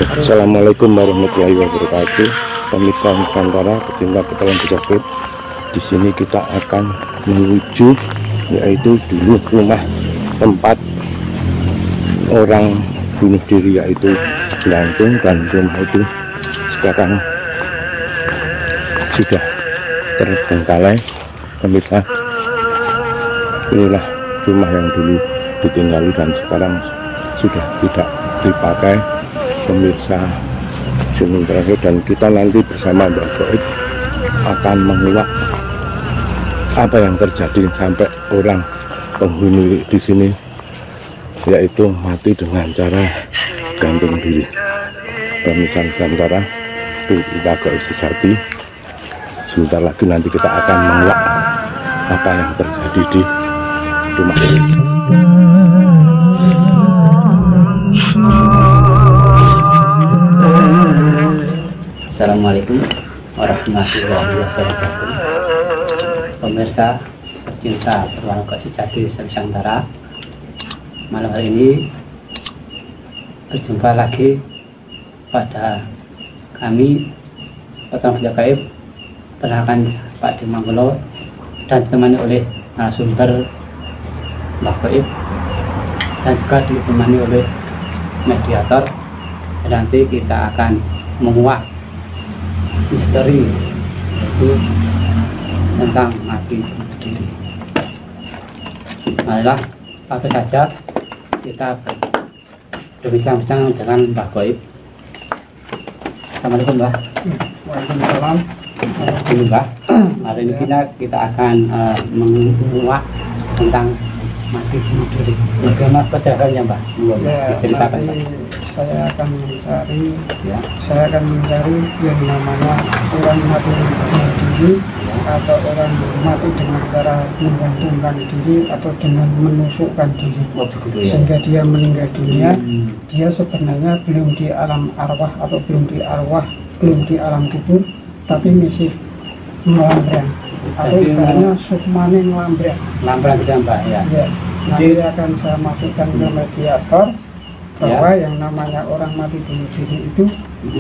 Assalamualaikum warahmatullahi wabarakatuh. Pemirsa Nusantara, pecinta petualang pejoget. Di sini kita akan menuju, yaitu dulu rumah tempat orang bunuh diri, yaitu Blantung, dan rumah itu sekarang sudah terbengkalai. Pemirsa, inilah rumah yang dulu ditinggali dan sekarang sudah tidak dipakai. Pemirsa Gunung Terakhir, dan kita nanti bersama Mbak Goib akan menguak apa yang terjadi sampai orang penghuni di sini yaitu mati dengan cara gantung diri. Pemirsa Nusantara, itu kita Goib sejati. Sebentar lagi nanti kita akan menguak apa yang terjadi di rumah ini. Assalamualaikum warahmatullahi wabarakatuh. Pemirsa pecinta petualang sejati Nusantara, malam hari ini berjumpa lagi pada kami petualang Gaib penahakan Pak Dimanggolo dan ditemani oleh narasumber Mbak Goib dan juga ditemani oleh mediator. Nanti kita akan menguak misteri yaitu tentang mati bunuh diri. Marilah langsung saja kita berbincang-bincang dengan Mbak Goib. Assalamualaikum Mbak. Waalaikumsalam. Ini Mbak, hari ini kita akan menguak tentang mati bunuh diri. Bagaimana penjelasannya Mbak? Diceritakan Mbak. Saya akan mencari yang namanya orang mati bunuh diri, atau orang mati dengan cara menggantungkan diri atau dengan menusukkan diri, sehingga dia meninggal dunia. Dia sebenarnya belum di alam arwah atau belum di alam kubur, tapi masih melambrang, atau ibaratnya sukmane melambrang gitu Mbak ya. Nanti akan saya masukkan ke mediator bahwa yang namanya orang mati bunuh diri itu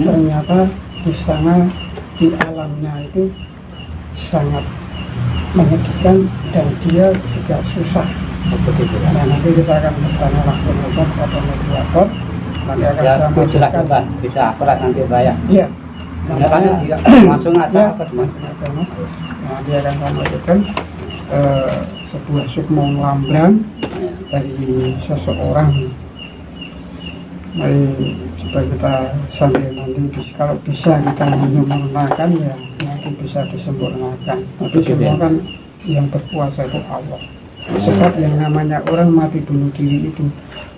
ternyata di sana, di alamnya itu sangat menyedihkan dan dia juga susah. Nah, nanti kita akan bertanya langsung kepada mediator. Nanti akan saya masukkan. Mbak, bisa akurat nanti Mbak ya. Iya. Namanya langsung aja apa teman? Nah, dia akan saya masukkan sebuah sukma lambrang dari seseorang. Mari supaya kita sambil nanti kalau bisa kita menyempurnakan, ya nanti bisa disempurnakan. Tapi semua kan yang berkuasa itu Allah. Sebab yang namanya orang mati bunuh diri itu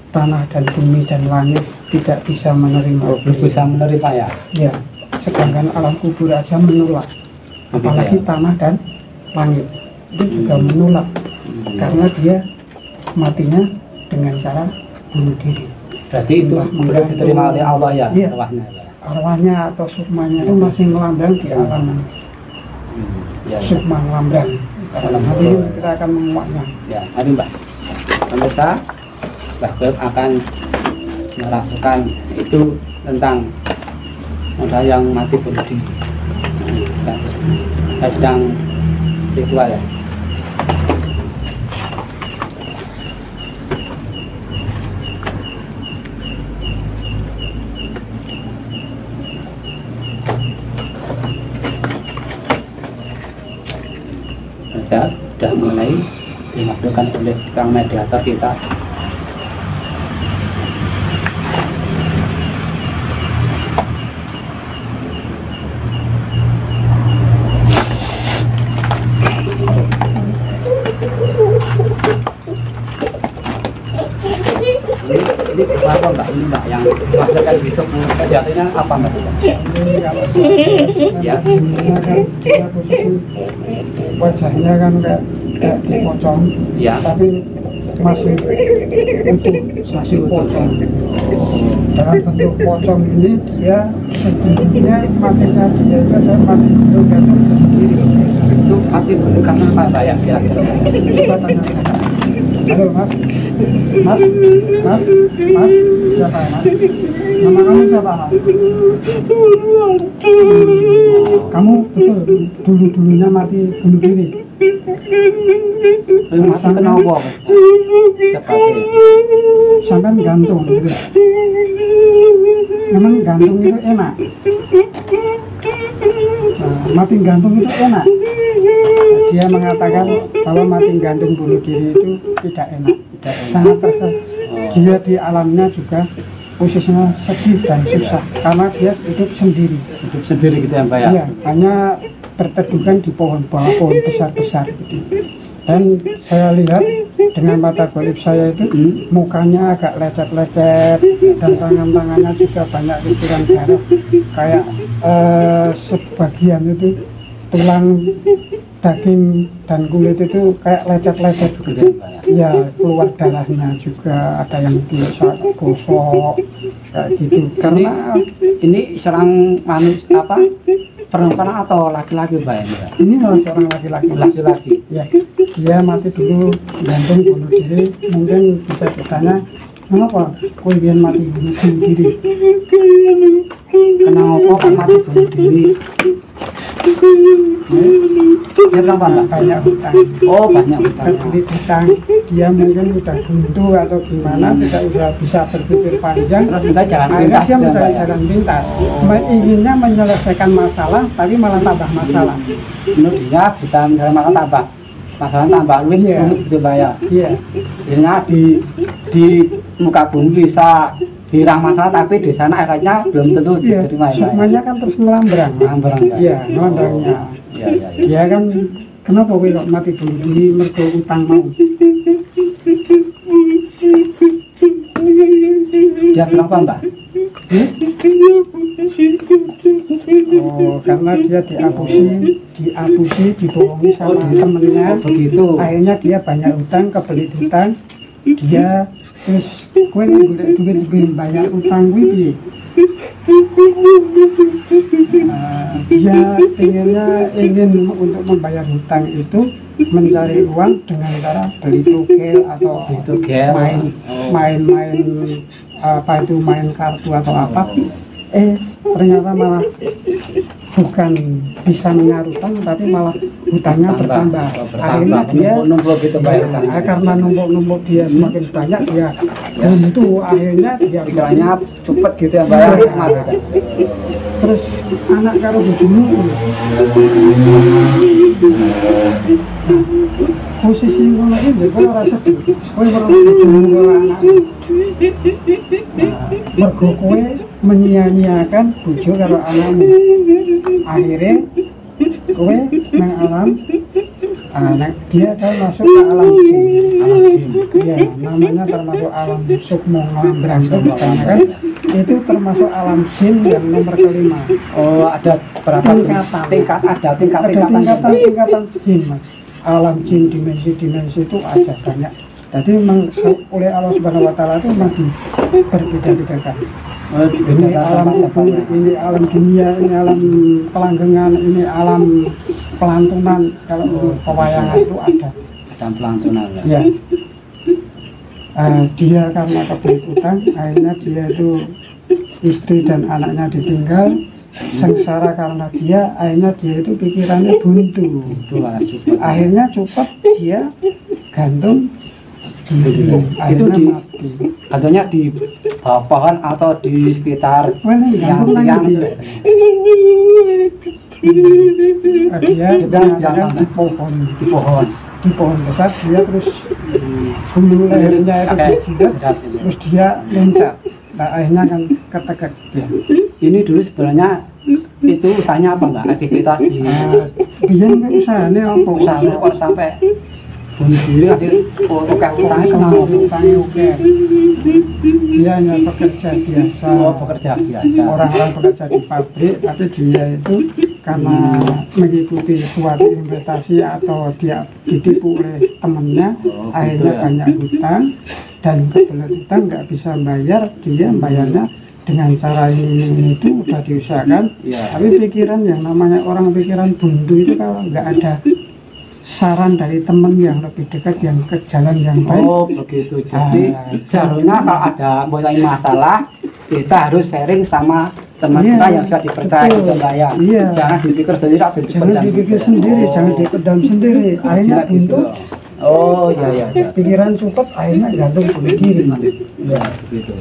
tanah dan bumi dan langit tidak bisa menerima. Bisa menerima ya? Ya. Sedangkan alam kubur aja menolak, apalagi tanah dan langit itu juga menolak, karena dia matinya dengan cara bunuh diri. Berarti itu belum diterima oleh Allah ya? Iya. Arwahnya atau sukmanya itu masih melambang di alam sukma melambang. Nanti kita akan menguaknya. Ya, aduh Mbak. Pemirsa, Mbak Goib akan merasukan itu tentang ada yang mati bunuh diri. Saya sedang ritual ya. Sudah mulai dimasukkan oleh sang mediator kita. Ini apa Mbak? Ini Mbak yang masukkan besok mediatornya apa Mbak? Ya, dia posisi wajahnya kan kayak dipocong, Ya. tapi masih pocong. Dalam bentuk pocong ini dia sebelumnya matinya dia itu adalah mati gantung sendiri. Itu mati bunuh karena apa Mbak ya kira-kira? Coba tanyakan. Halo Mas, siapa ya Mas? Nama kamu siapa? Kamu betul dulu-dulunya mati bunuh diri. Mati kenapa? Sebabnya Sampai gantung gitu. Memang gantung itu enak. Mati gantung itu enak. Dia mengatakan bahwa mati gantung bunuh diri itu tidak enak. Sangat terasa. Dia di alamnya juga posisinya sedih dan susah karena dia hidup sendiri gitu ya Mbak ya? Iya, hanya bertedukan di pohon besar-besar gitu. Dan saya lihat dengan mata goib saya itu mukanya agak lecet-lecet dan tangan-tangannya juga banyak kucuran darah kayak sebagian itu tulang, daging dan kulit itu kayak lecet-lecet gitu. Ya keluar darahnya juga, ada yang bisa gosok kayak gitu. Karena ini serang manusia apa? Perempuan atau laki-laki Mbak ya? ini seorang laki-laki. Ya, dia mati dulu gantung bunuh diri. Mungkin bisa ditanya, kenapa kau ingin mati bunuh diri? Kenapa kan mati bunuh diri? Dia kenapa Mbak? Banyak hutang. Oh banyak hutang. Terbelit hutang. Dia mungkin udah buntu atau gimana, tidak udah bisa berpikir panjang. Terus mencari jalan Akhirnya pintas. dia mencari jalan pintas. Inginnya menyelesaikan masalah, tapi malah tambah masalah. Menurut dia bisa mencari masalah tambah lebih Iya. rumit gitu Mbak ya. Iya, Akhirnya di muka bumi bisa hilang masalah, tapi di sana akhirnya belum tentu iya. diterima ya. Sukmanya kan terus melambrang. Melambrang, Mbak. Iya, melambrangnya. Iya. Dia kan kenapa kowe kok mati bunuh diri mergo utang mau? Dia kenapa Mbak? Oh, karena dia diapusi, dibohongi sama temennya. Begitu. Akhirnya dia banyak utang, kebelit hutang. Dia terus kowe golek duit banyak utang kuwi piye? Dia ingin untuk membayar hutang itu mencari uang dengan cara beli togel atau Togel. main kartu atau apa. Ternyata malah bukan bisa menyaur hutang, tapi malah hutangnya bertambah. Akhirnya dia numpuk gitu Mbak ya. karena numpuk dia semakin banyak, dia buntu. Akhirnya dia Pikirannya cepet gitu ya Mbak ya. terus anak karo bojomu posisi ngono iki kowe ora sedih, kowe ora bojomu karo anakmu. Mergo kowe menyia-nyiakan bojo karo anakmu. Akhirnya kowe nang alam dia kan masuk ke alam jin. Iya, namanya termasuk alam sukmo ngelambrang karena kan itu termasuk alam jin yang nomor kelima. Oh ada berapa tingkatan jin Mas. Alam jin dimensi itu ada banyak. Jadi memang oleh Allah Subhanahu Wa Taala itu memang berbeda-bedakan. Ini alam kubur, ini alam dunia, ini alam pelanggengan, ini alam pelantunan. Kalau untuk pewayangan itu ada pelantunan ya. Dia karena kebelit utang, akhirnya dia itu istri dan anaknya ditinggal, sengsara karena dia, akhirnya dia itu pikirannya buntu. Akhirnya cepat dia gantung diri, akhirnya mati. Gantungnya di bawah pohon atau di sekitar Yang dia dinyatakan di pohon besar. Dia terus bulu lehernya itu dijidat, terus dia loncat. Nah, akhirnya kan ketekek dia. Ini dulu sebenarnya itu usahanya apa Mbak? Aktivitas di Biyen usahane apa? usahanya kok sampai bunuh diri akhirnya utangnya kenapa? Utangnya oke. Dia hanya pekerja biasa. Oh pekerja biasa. Orang-orang bekerja di pabrik, tapi dia itu karena mengikuti suatu investasi atau dia ditipu oleh temannya, akhirnya banyak hutang dan kebelet hutang nggak bisa bayar. Dia bayarnya dengan cara ini itu udah diusahakan, tapi pikiran yang namanya orang pikiran buntu itu kalau nggak ada saran dari teman yang lebih dekat yang ke jalan yang baik. Oh begitu. Jadi seharusnya kalau ada mulai masalah kita harus sharing sama teman Iya, kita yang sudah dipercaya betul. gitu Mbak ya. Iya. Jangan dipikir sendiri atau Jangan dipendam dipikir gitu. sendiri, Oh. jangan dipendam sendiri. Akhirnya Tidak gitu. buntu, Oh iya iya. Iya. pikiran supet, akhirnya gantung bunuh diri. Ya, gitu.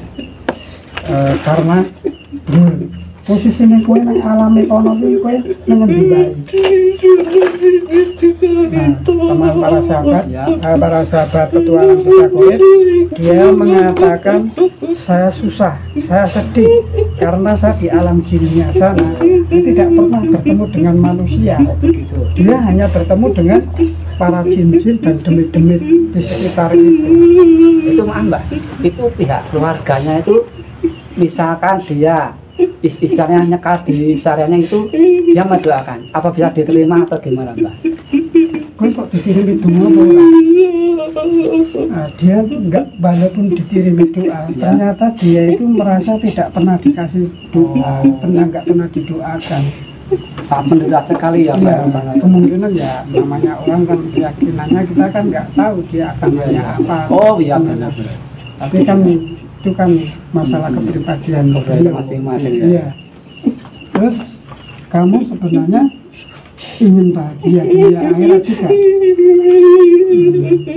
Karena posisinya kue nang alam ekonomi kue mengendi baik. Nah, teman para sahabat petualang kita kulit, dia mengatakan saya susah, saya sedih karena saya di alam jinnya sana tidak pernah bertemu dengan manusia. Begitu. Dia hanya bertemu dengan para jin-jin dan demit-demit di sekitar itu. Itu maaf Mbak, itu pihak keluarganya itu misalkan dia istilahnya nyekar di syariahnya itu dia mendoakan, apa bisa diterima atau gimana Mbak? Kue kok dikirimi doa apa ora? Nah, dia enggak, walaupun dikirimi doa, ternyata dia itu merasa tidak pernah dikasih doa, enggak pernah didoakan. Sangat mendesak sekali ya Mbak. Ya, kemungkinan ya namanya orang kan keyakinannya kita kan nggak tahu dia agamanya apa. Oh iya benar. Tapi kan itu kan masalah kepribadian beliau Masing-masing ya. Iya. Terus kamu sebenarnya ingin bahagia dunia akhirat juga.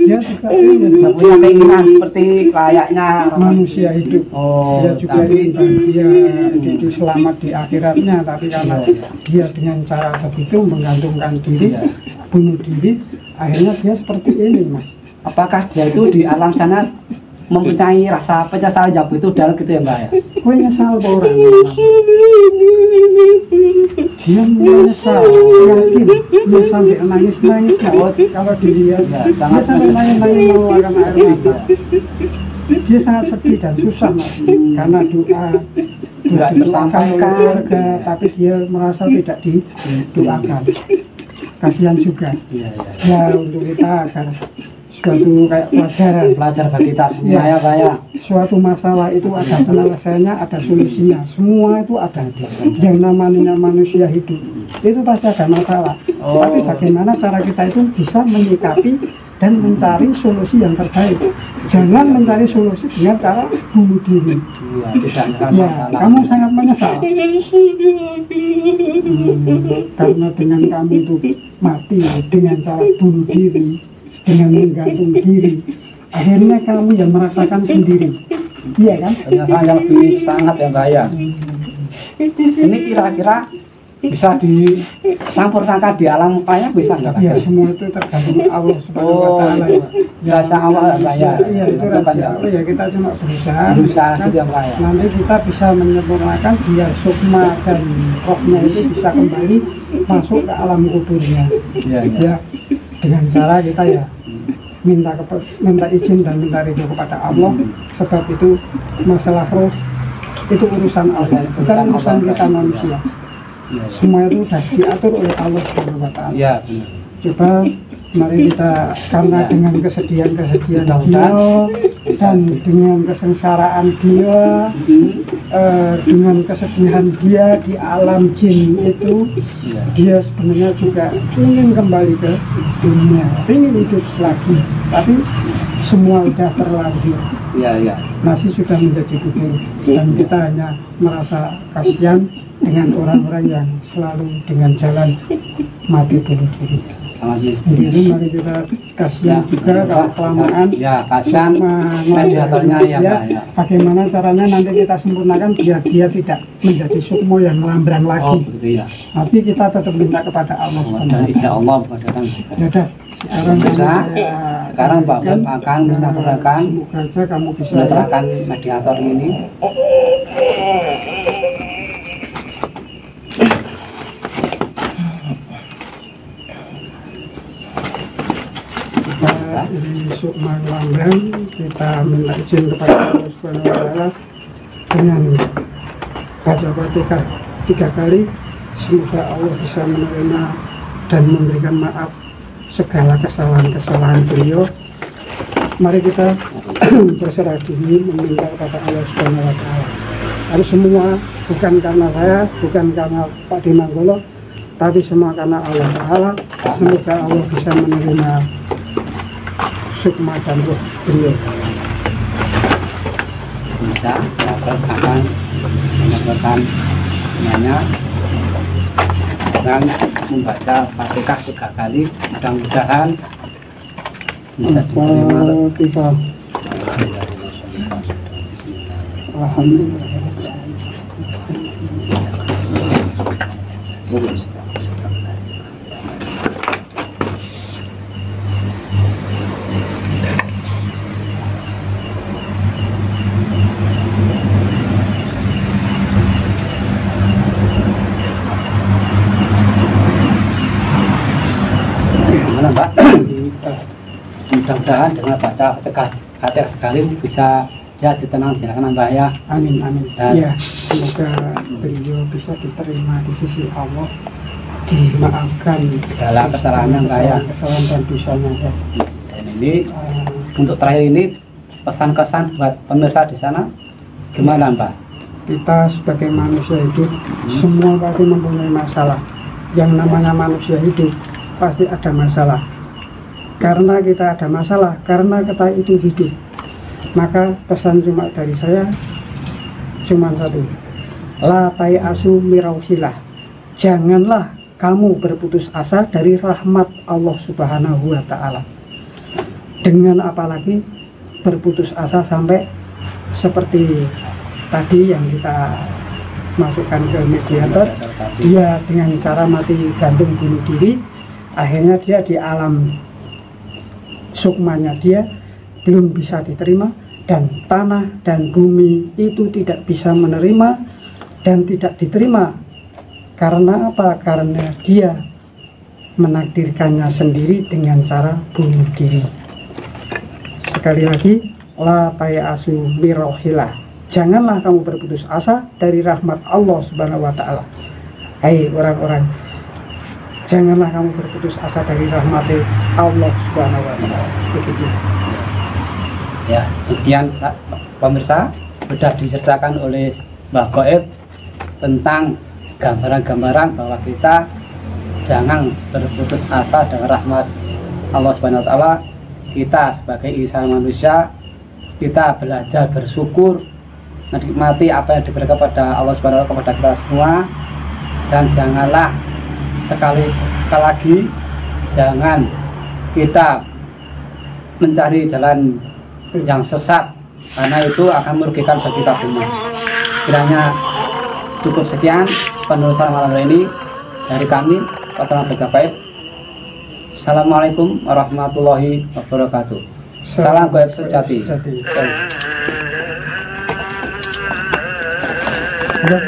Dia juga ingin Nggak punya keinginan seperti layaknya manusia hidup. Oh, Dia juga tapi ingin bahagia itu selamat di akhiratnya, tapi karena dia dengan cara begitu menggantungkan diri, bunuh diri, akhirnya dia seperti ini, Mas. apakah dia itu di alam sana mempunyai rasa penyesalan yang begitu dalam gitu ya Mbak ya? Kue nyesal apa orang? Dia menyesal, yakin dia sampai nangis-nangis. Kalau dilihat, Ya, dia sangat sampai nangis-nangis mengeluarkan air mata. Dia sangat sedih dan susah, Mas, karena doa Nggak didoakan tersampaikan. oleh keluarga, tapi dia merasa tidak didoakan. Kasihan juga. Iya, iya. Ya untuk kita agar suatu kayak pelajaran. Pelajar bagi kita semua ya Pak ya. Suatu masalah itu ada penyelesaiannya, ada solusinya. Semua itu ada. Yang namanya manusia hidup itu pasti ada masalah. Oh. Tapi bagaimana cara kita itu bisa menyikapi dan mencari solusi yang terbaik. Jangan mencari solusi dengan cara bunuh diri. Iya, tidak ada Ya, masalah. kamu sangat menyesal. Karena dengan kamu itu mati dengan cara bunuh diri, dengan menggantung diri, akhirnya kamu yang merasakan sendiri. Iya kan? Penyesalan yang lebih sangat ya Mbak ya. Ini kira-kira bisa disampurnakan di alam kaya bisa nggak Pak? Ya, semua itu tergantung Allah Subhanahu wa Oh, taala. itu rasa Allah ya Mbak ya. Iya, itu Tentukan rahasia ya. Allah ya, kita cuma berusaha. Berusaha Kan itu ya Mbak ya. nanti kita bisa menyempurnakan biar sukma dan rohnya itu bisa kembali masuk ke alam kuburnya. Iya, iya. Ya, dengan cara kita ya minta izin dan minta ridho kepada Allah, sebab itu masalah roh itu urusan Allah, bukan urusan kita manusia. Iya, iya. Semua itu sudah diatur oleh Allah Subhanahu wa taala. Iya, benar. Coba mari kita, karena dengan kesedihan-kesedihan dia Mudah-mudahan dan dengan kesengsaraan dia, dengan kesedihan dia di alam jin itu, Iya. dia sebenarnya juga ingin kembali ke dunia, ingin hidup lagi, tapi semua sudah terlanjur, Iya, iya. masih sudah menjadi gugur, dan kita hanya merasa kasihan dengan orang-orang yang selalu dengan jalan mati bunuh diri. Sangat nih. Jadi mari kita kasihan juga kalau kelamaan Ya, kasihan mediatornya ya ya, Pak ya. bagaimana caranya nanti kita sempurnakan biar dia tidak menjadi sukmo yang melambrang Oh, lagi. begitu ya. Tapi kita tetap minta kepada Allah Dan Subhanahu wa insya taala. Allah pada Ya udah, sekarang Bisa. saya Sekarang Pak lanjutkan. akan menyempurnakan Semoga aja kamu bisa ya. menerangkan mediator ini. Kita di sukma lambrang, kita minta izin kepada Allah Subhanahu wa taala dengan baca Fatihah 3 kali. Semoga Allah bisa menerima dan memberikan maaf segala kesalahan-kesalahan beliau. Mari kita berserah diri meminta kepada Allah Subhanahu wa taala. Harus semua bukan karena saya, bukan karena Pak Dimanggolo, tapi semua karena Allah Taala. Semoga Allah bisa menerima sukma dan roh beliau. Bisa, akan mendengarkan semuanya dan membaca Fatihah 3 kali. Mudah-mudahan bisa diterima. Al-Fatihah. Alhamdulillah. Gimana Mbak? Mudah-mudahan dengan baca Fatihah sekali bisa jadi tenang, silakan Mbak ya. Amin, amin. Dan- Ya, semoga beliau bisa diterima di sisi Allah, dimaafkan Segala kesalahannya, Mbak, ya. kesalahan dan dosanya ya. Dan ini Eh, untuk terakhir ini pesan-kesan buat pemirsa di sana gimana Mbak? kita sebagai manusia hidup semua pasti mempunyai masalah. Yang namanya manusia hidup pasti ada masalah. Karena kita ada masalah, karena kita itu hidup, maka pesan cuma dari saya cuma satu, la tai asu mirausilah, janganlah kamu berputus asa dari rahmat Allah Subhanahu wa Ta'ala. Dengan apalagi berputus asa sampai seperti tadi yang kita masukkan ke mediator, dia dengan cara mati gantung bunuh diri, akhirnya dia di alam sukmanya dia belum bisa diterima, dan tanah dan bumi itu tidak bisa menerima dan tidak diterima. Karena apa? Karena dia menakdirkannya sendiri dengan cara bunuh diri. Sekali lagi, la tayasu mirohilah, janganlah kamu berputus asa dari rahmat Allah Subhanahu wa Ta'ala. Hai orang-orang, janganlah kamu berputus asa dari rahmat Allah Subhanahu wa Ta'ala. Begitu. Ya, kemudian pemirsa sudah diceritakan oleh Mbah Goib tentang gambaran-gambaran bahwa kita jangan berputus asa dengan rahmat Allah Subhanahu wa Ta'ala. Kita sebagai insan manusia, kita belajar bersyukur, menikmati apa yang diberikan kepada Allah Subhanahu wa Ta'ala kepada kita semua, dan janganlah sekali lagi jangan kita mencari jalan yang sesat, karena itu akan merugikan bagi kita semua. Kiranya cukup sekian penelusuran malam hari ini dari kami, Patronaut Goib. Assalamualaikum warahmatullahi wabarakatuh. Salam Goib sejati. Udah.